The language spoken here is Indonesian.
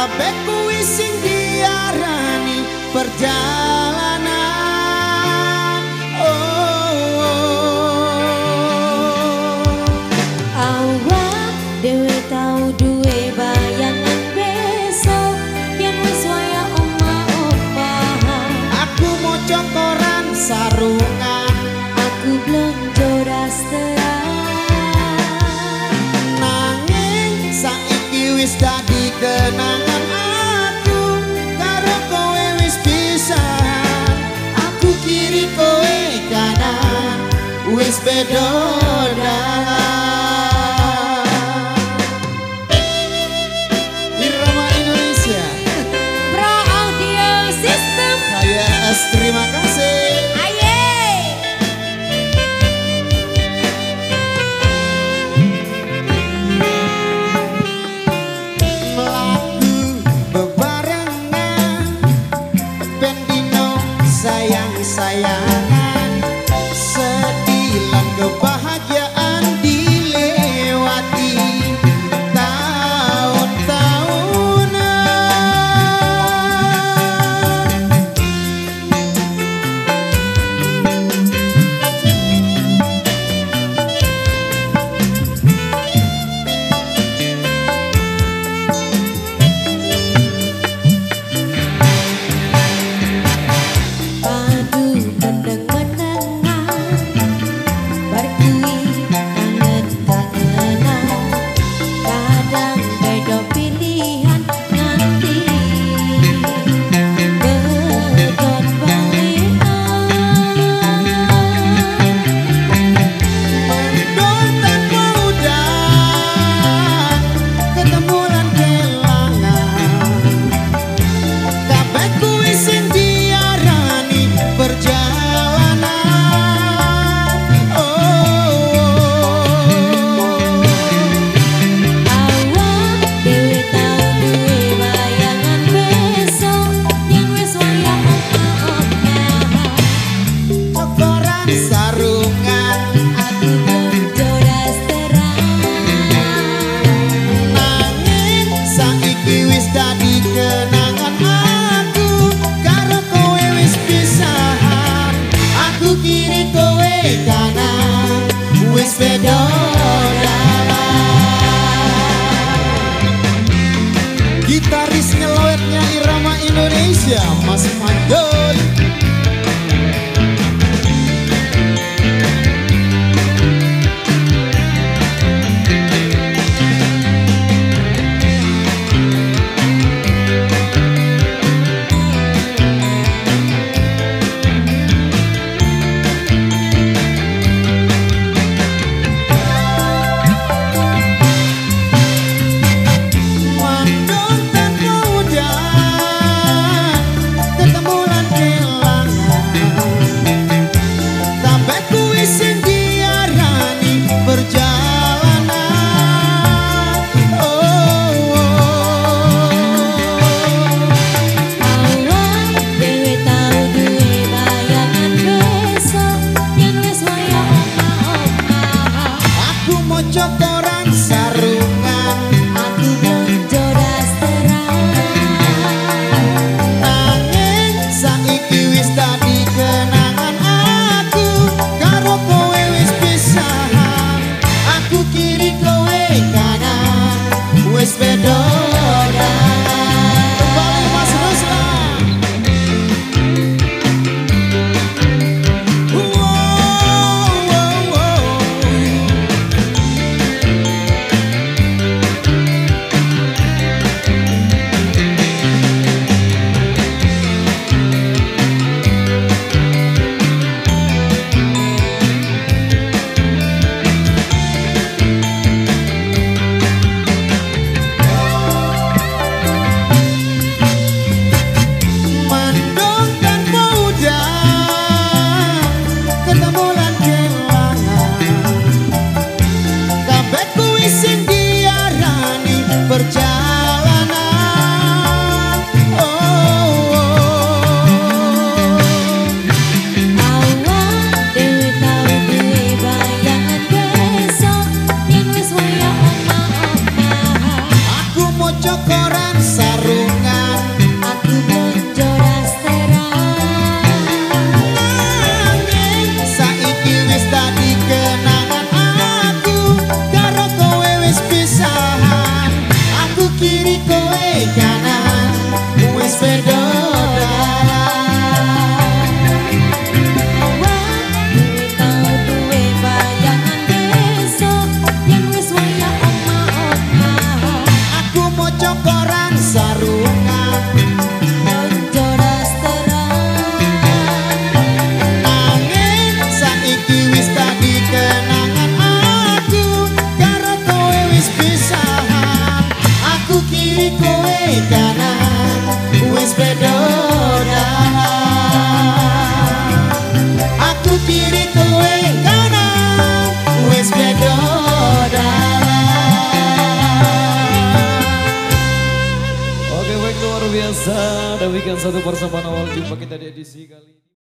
kabeh kuwi sing diarani perjalanan. Awak dhewe tau duwe bayangan besok yen wis waya omah-omahan. Aku maca koran sarungan, Aku blonjo dasteran. nanging saiki wis dadi kenangan. Aku karo kowe wis pisahan, aku kiri kowe kanan, wis beda dalan. Irama Indonesia Pro Audio System. KYS, terima kasih. Aye. Melaku bebarengan ben dino sayang-sayangan, sedih lan kebahagiaan dilewati tahun-tahunan. Padu kendeng menengan, berkui kangen-kangenan. Kadang beda pilihan nganti bedot balikan. Mendung tanpa udan, ketemu lan kelangan, kabeh kuwi sing diarani perjalanan. Awak dhewe tau duwe bayangan besok yen wis waya omah-omahan. Koran sarungan, Aku blonjo dasteran. nanging saiki wis dadi kenangan. Aku karo kowe wis pisahan, aku kiri kowe kanan, wis beda dalan. Gitaris ngelawetnya Irama Indonesia, Mas Mandoy. Mendung tanpa udan, ketemu lan kelangan. cokoran sarungan, aku blonjo dasteran. nanging saiki wis dadi kenangan aku karo kowe wis pisahan. Aku kiri kowe kanan wis beda dalan. Awak dhewe tau duwe bayangan besok yen wis waya omah-omah. Aku moco koran sarungan, Blonjo dasteran. nanging saiki wis dadi kenangan aku karo kowe wis pisahan. Aku kiri kowe kanan wis beda dalan. Aku kiri kowe kanan wis beda dalan. Oke baik luar biasa. Demikian satu persembahan awal jumpa kita di edisi kali ini.